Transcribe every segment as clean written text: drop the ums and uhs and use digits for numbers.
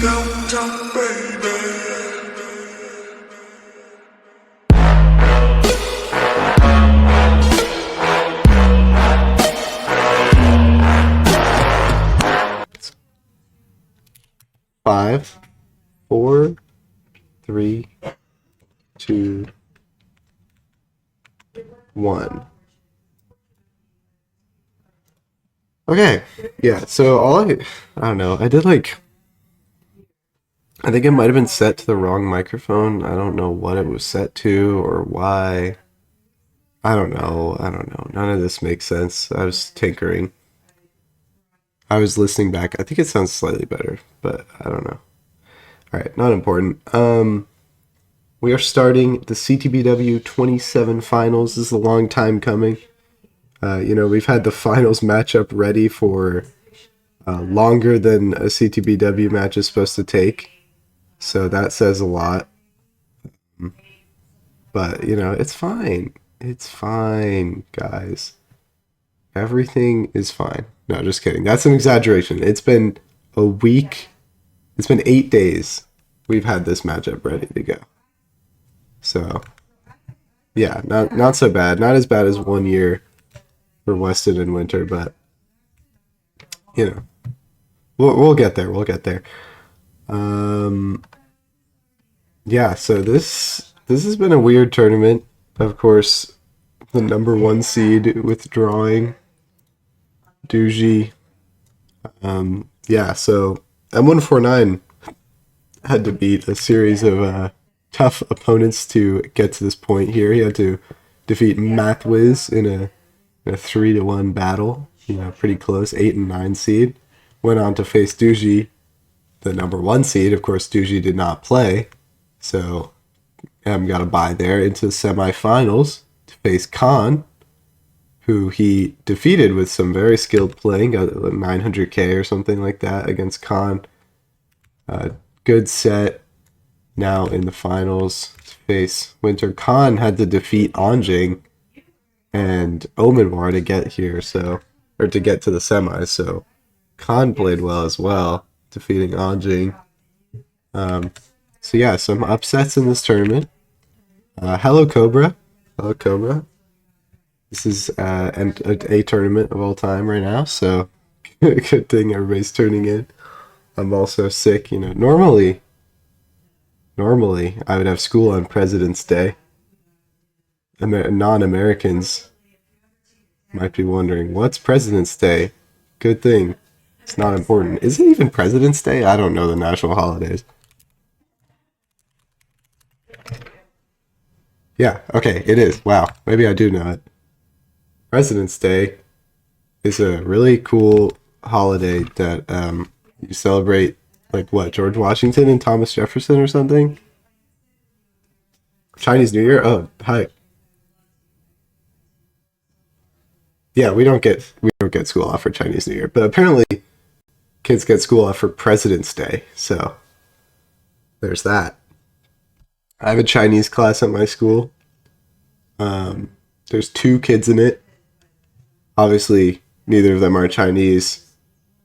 downtown, baby. Five, four, three, two, one. Okay, yeah, so I don't know, I did like, I think it might have been set to the wrong microphone. I don't know what it was set to or why. I don't know. None of this makes sense. I was tinkering. I was listening back. I think it sounds slightly better, but I don't know. All right, not important. We are starting the Ctbw 27 finals. This is a long time coming. We've had the finals matchup ready for longer than a Ctbw match is supposed to take. So that says a lot. But, it's fine. It's fine, guys. Everything is fine. No, just kidding. That's an exaggeration. It's been a week. It's been 8 days. We've had this matchup ready to go. So, yeah, not so bad. Not as bad as 1 year for Weston and Winter, but, we'll get there. We'll get there. Yeah, so this has been a weird tournament. Of course, the number 1 seed withdrawing. Doogie. Yeah, so M149 had to beat a series of tough opponents to get to this point here. He had to defeat Mathwiz in a 3-1 battle. Pretty close, 8 and 9 seed. Went on to face Doogie, the number 1 seed. Of course, Doogie did not play, so got a bye there into the semifinals to face Khan, who he defeated with some very skilled playing, got 900k or something like that against Khan. Good set. Now in the finals to face Winter. Khan had to defeat Anjing and Omenwar to get here, to get to the semis. So Khan played well as well, defeating Anjing. So yeah, some upsets in this tournament. Hello Cobra. Hello Cobra. This is a tournament of all time right now, so good thing everybody's tuning in. I'm also sick, Normally, I would have school on President's Day. Non-Americans might be wondering, what's President's Day? Good thing. It's not important. Is it even President's Day? I don't know the national holidays. Yeah, okay, it is. Wow, maybe I do know it. President's Day is a really cool holiday that you celebrate, like what, George Washington and Thomas Jefferson or something? Chinese New Year? Oh, hi. Yeah, we don't get school off for Chinese New Year, but apparently kids get school off for President's Day, so there's that. I have a Chinese class at my school. There's 2 kids in it. Obviously, neither of them are Chinese,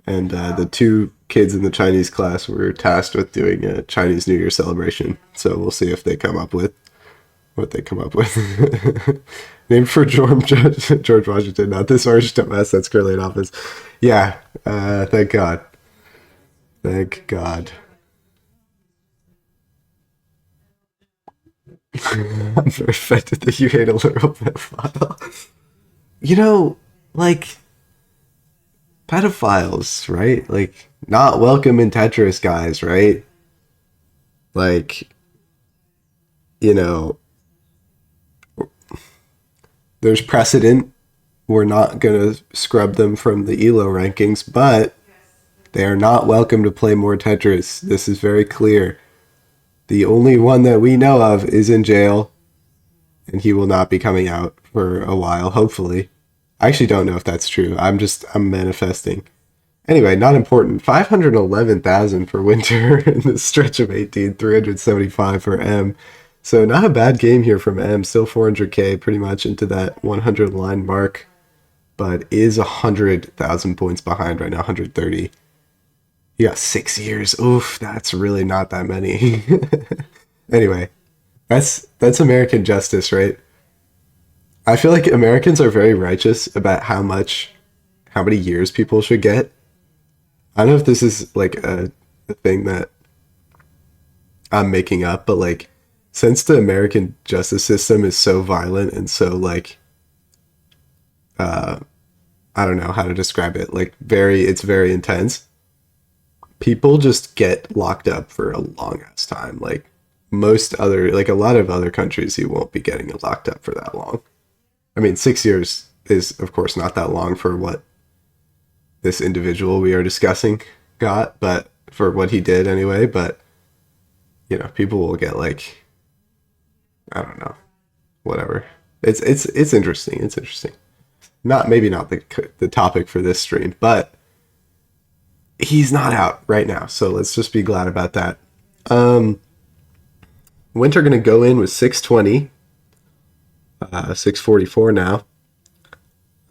and the 2 kids in the Chinese class were tasked with doing a Chinese New Year celebration. So we'll see if they come up with what they come up with. Named for George Washington, not this orange dumbass that's currently in office. Yeah, thank God. Thank God. I'm very offended that you hate a literal pedophile. Like, pedophiles, right? Like, not welcome in Tetris, guys, right? Like, there's precedent. We're not going to scrub them from the ELO rankings, but they are not welcome to play more Tetris. This is very clear. The only one that we know of is in jail, and he will not be coming out for a while, hopefully. I actually don't know if that's true. I'm manifesting. Anyway, not important. 511,000 for Winter in the stretch of 18, 375 for M. So not a bad game here from M. Still 400k, pretty much into that 100 line mark, but is 100,000 points behind right now, 130. Yeah, 6 years. Oof, that's really not that many. Anyway, that's American justice, right? I feel like Americans are very righteous about how many years people should get. I don't know if this is like a thing that I'm making up, but like since the American justice system is so violent and so like I don't know how to describe it, like it's very intense. People just get locked up for a long ass time. Like a lot of other countries, you won't be getting locked up for that long. I mean, 6 years is of course not that long for what this individual we are discussing got, but for what he did anyway. But people will get like, I don't know, whatever. It's interesting. It's interesting. Not maybe not the topic for this stream, but he's not out right now, so let's just be glad about that. Um, Winter gonna go in with 620, 644 now.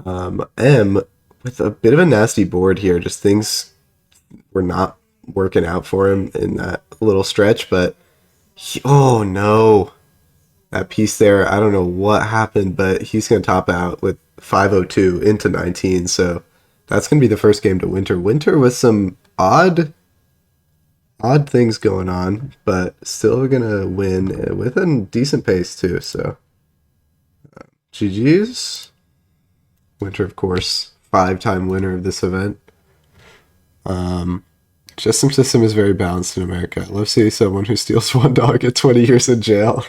M with a bit of a nasty board here. Just things were not working out for him in that little stretch, but oh no, that piece there. I don't know what happened, but he's gonna top out with 502 into 19. So that's gonna be the first game to Winter. Winter with some odd things going on, but still gonna win with a decent pace too. So GG's. Winter, of course, 5-time winner of this event. Justice system is very balanced in America. I love seeing someone who steals one dog get 20 years in jail,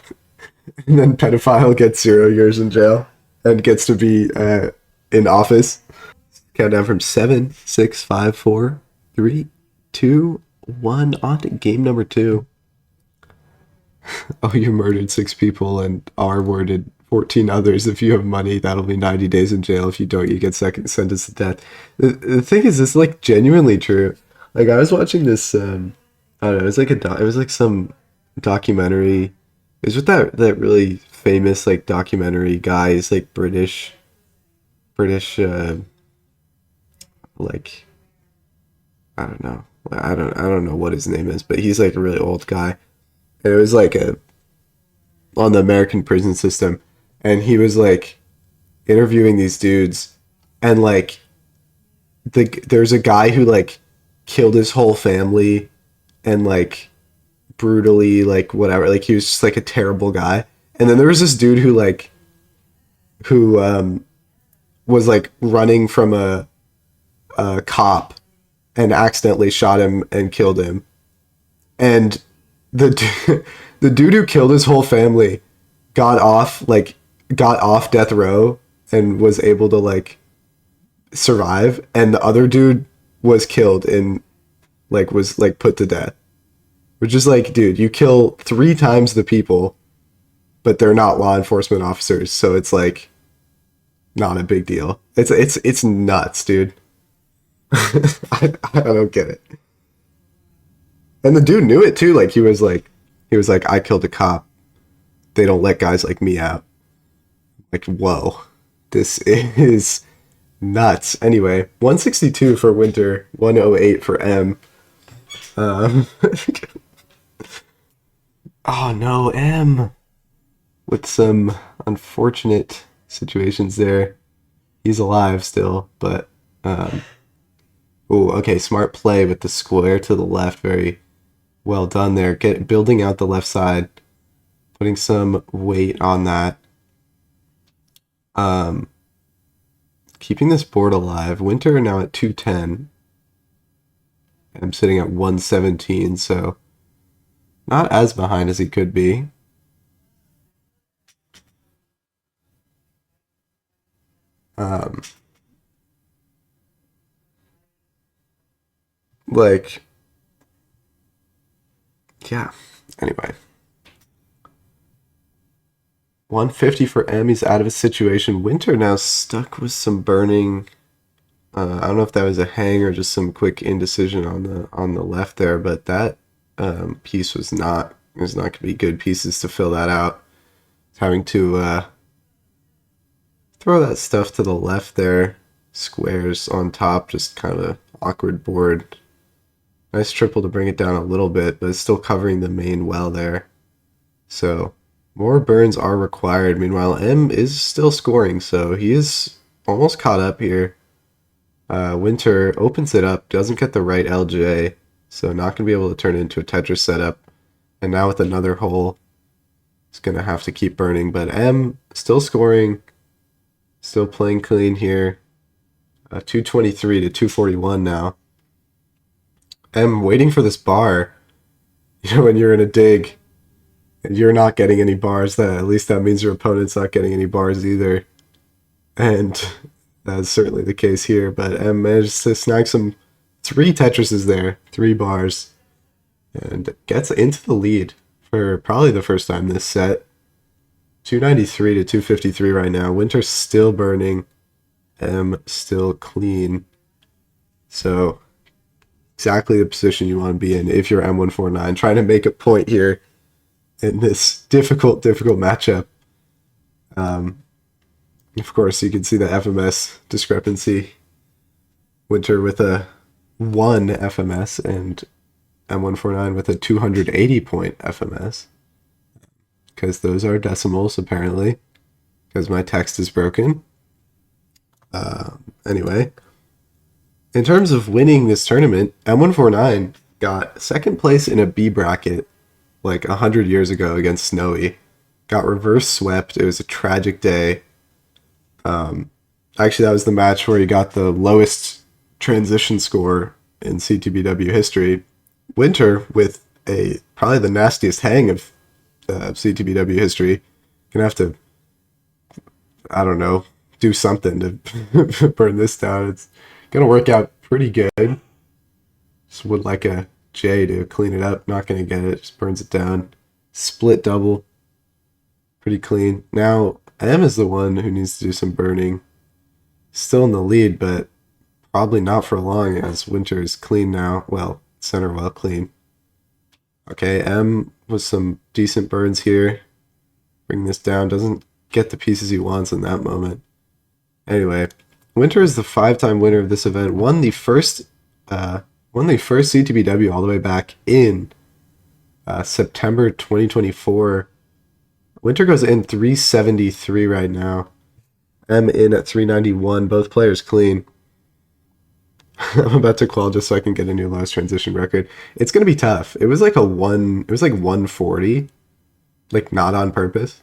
and then pedophile gets 0 years in jail and gets to be in office. Countdown from 7, 6, 5, 4, 3, 2, 1. On to game number 2. Oh, you murdered 6 people and R-worded 14 others. If you have money, that'll be 90 days in jail. If you don't, you get second sentenced to death. The thing is, this is like genuinely true. Like I was watching this. I don't know. It was like it was like some documentary. It was with that really famous like documentary guy. He's like British. Like I don't know. I don't know what his name is, but he's like a really old guy. And it was like on the American prison system, and he was like interviewing these dudes, and like there's a guy who like killed his whole family and like brutally like whatever, like he was just like a terrible guy. And then there was this dude who was like running from a cop and accidentally shot him and killed him. And the dude who killed his whole family got off death row and was able to like survive, and the other dude was killed and like was like put to death. Which is like, dude, you kill 3 times the people, but they're not law enforcement officers, so it's like not a big deal. It's nuts, dude. I don't get it. And the dude knew it too. Like he was like, I killed a cop. They don't let guys like me out. Like, whoa, this is nuts. Anyway, 162 for Winter, 108 for M. Um, oh no, M with some unfortunate situations there. He's alive still, but oh, okay, smart play with the square to the left. Very well done there. Building out the left side, putting some weight on that. Keeping this board alive. Winter now at 210. I'm sitting at 117, so not as behind as he could be. Um, like, yeah. Anyway, 150 for M. He's out of his situation. Winter now stuck with some burning. I don't know if that was a hang or just some quick indecision on the left there, but that piece was not going to be good pieces to fill that out. Having to throw that stuff to the left there. Squares on top, just kind of awkward board. Nice triple to bring it down a little bit, but it's still covering the main well there. So more burns are required. Meanwhile, M is still scoring, so he is almost caught up here. Winter opens it up, doesn't get the right LJ, so not going to be able to turn it into a Tetris setup. And now with another hole, it's going to have to keep burning. But M still scoring, still playing clean here. 223 to 241 now. M waiting for this bar. You know, when you're in a dig and you're not getting any bars, that at least that means your opponent's not getting any bars either. And that's certainly the case here. But M managed to snag some 3 Tetrises there, 3 bars, and gets into the lead for probably the first time this set. 293 to 253 right now. Winter's still burning. M still clean. So exactly the position you want to be in if you're M149, trying to make a point here in this difficult matchup. Of course, you can see the FMS discrepancy. Winter with a 1 FMS and M149 with a 280 point FMS. Because those are decimals, apparently. Because my text is broken. Anyway, in terms of winning this tournament, M149 got second place in a B bracket like 100 years ago against Snowy. Got reverse swept. It was a tragic day. Actually, that was the match where he got the lowest transition score in Ctbw history. Winter, with probably the nastiest hang of Ctbw history, gonna have to, I don't know, do something to burn this down. It's gonna work out pretty good. Just would like a J to clean it up. Not gonna get it. Just burns it down. Split double. Pretty clean. Now M is the one who needs to do some burning. Still in the lead, but probably not for long as Winter is clean now. Well, center well clean. Okay, M with some decent burns here. Bring this down. Doesn't get the pieces he wants in that moment. Anyway, Winter is the 5-time winner of this event. Won the first Ctbw all the way back in September 2024. Winter goes in 373 right now. M in at 391. Both players clean. I'm about to qual just so I can get a new lowest transition record. It's gonna be tough. It was like it was like 140, like not on purpose.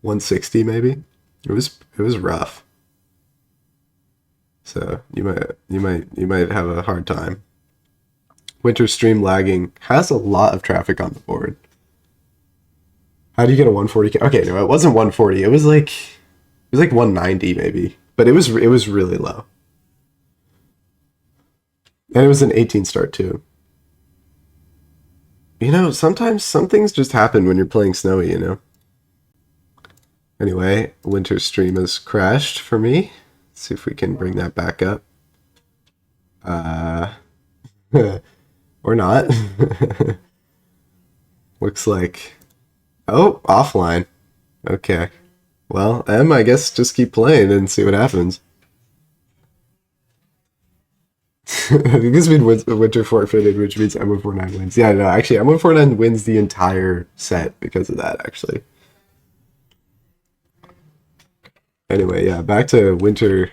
160 maybe. It was rough. So you might have a hard time. Winter stream lagging has a lot of traffic on the board. How do you get a 140? Okay, no, it wasn't 140. It was like 190 maybe, but it was really low. And it was an 18 start too. You know, sometimes some things just happen when you're playing Snowy, you know. Anyway, Winter's stream has crashed for me. Let's see if we can bring that back up. Or not. Looks like... Oh, offline. Okay. Well, M, I guess just keep playing and see what happens. I think this means Winter forfeited, which means M149 wins. Yeah, no, actually, M149 wins the entire set because of that, actually. Anyway, yeah, back to Winter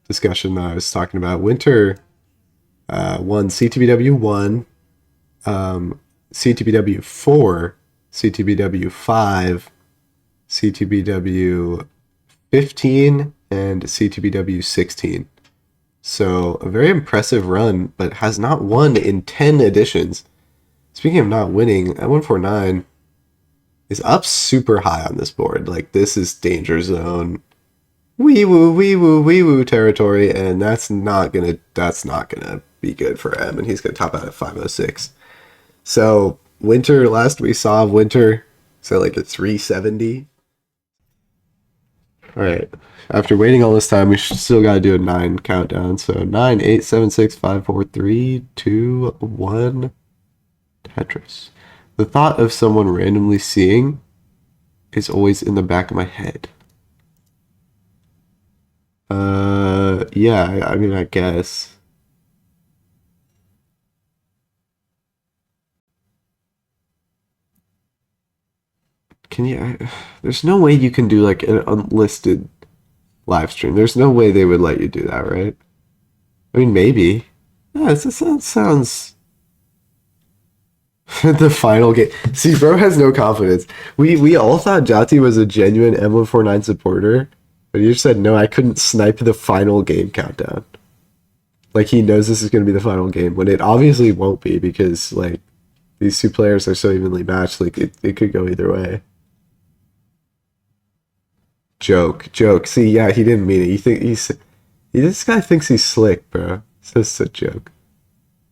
discussion that I was talking about. Winter won Ctbw 1, Ctbw 4, Ctbw 5, Ctbw 15, and Ctbw 16. So a very impressive run, but has not won in 10 editions. Speaking of not winning, M149 is up super high on this board. Like, this is danger zone, wee woo territory, and that's not gonna be good for M, and he's gonna top out at 506. So Winter, last we saw of Winter, so like at 370. All right. After waiting all this time, we still got to do a 9 countdown. So 9, 8, 7, 6, 5, 4, 3, 2, 1. Tetris. The thought of someone randomly seeing is always in the back of my head. Yeah, I mean, I guess. Can you? There's no way you can do like an unlisted live stream. There's no way they would let you do that, right? I mean, maybe. Yeah, sounds the final game. See, bro has no confidence. We all thought Jati was a genuine M149 supporter, but he just said no. I couldn't snipe the final game countdown. Like he knows this is going to be the final game when it obviously won't be because like these two players are so evenly matched. Like it could go either way. Joke. See, yeah, he didn't mean it. This guy thinks he's slick, bro. It's just a joke.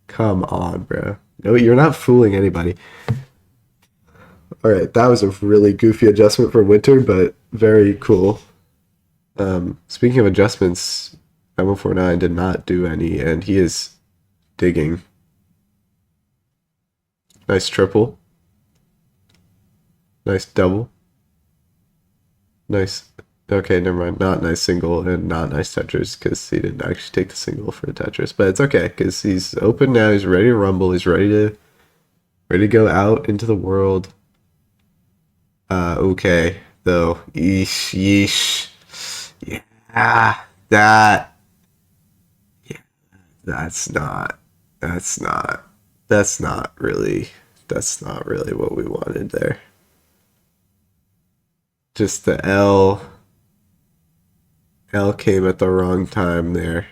Come on, bro. No, you're not fooling anybody. All right, that was a really goofy adjustment for Winter, but very cool. Speaking of adjustments, M149 did not do any, and he is digging. Nice triple. Nice double. Nice. Okay, never mind. Not nice single and not nice Tetris because he didn't actually take the single for the Tetris. But it's okay because he's open now. He's ready to rumble. He's ready to go out into the world. Okay though. Yeesh. Yeah, that. Yeah, that's not really what we wanted there. Just the L came at the wrong time there.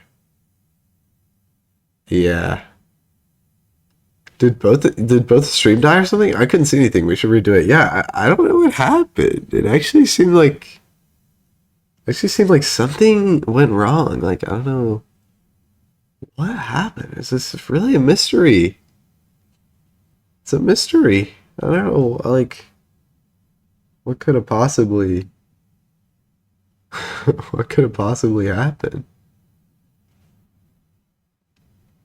Yeah. Did both stream die or something? I couldn't see anything. We should redo it. Yeah, I don't know what happened. It actually seemed like something went wrong. Like I don't know what happened. Is this really a mystery? It's a mystery. I don't know. Like what could have possibly happened?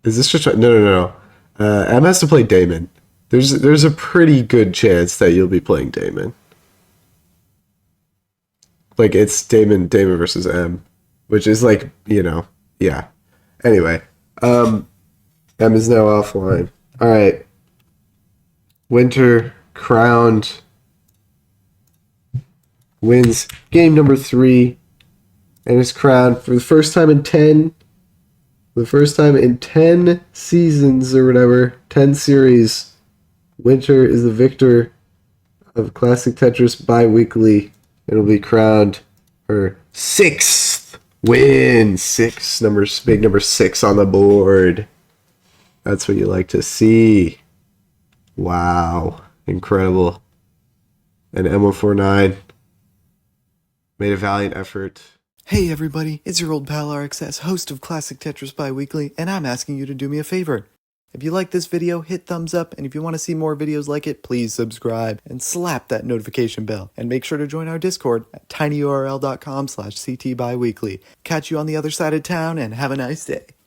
Is this just no. M has to play Damon. There's a pretty good chance that you'll be playing Damon. Like it's Damon versus M, which is like, yeah. Anyway, M is now offline. All right. Winter crowned wins game number 3 and is crowned for the first time in 10 seasons or whatever, 10 series. Winter is the victor of Classic Tetris bi-weekly and will be crowned her 6th win. Big number 6 on the board. That's what you like to see. Wow. Incredible. And M149 made a valiant effort. Hey everybody, it's your old pal RXS, host of Classic Tetris Bi-Weekly, and I'm asking you to do me a favor. If you like this video, hit thumbs up, and if you want to see more videos like it, please subscribe and slap that notification bell. And make sure to join our Discord at tinyurl.com/ctbiweekly. Catch you on the other side of town, and have a nice day.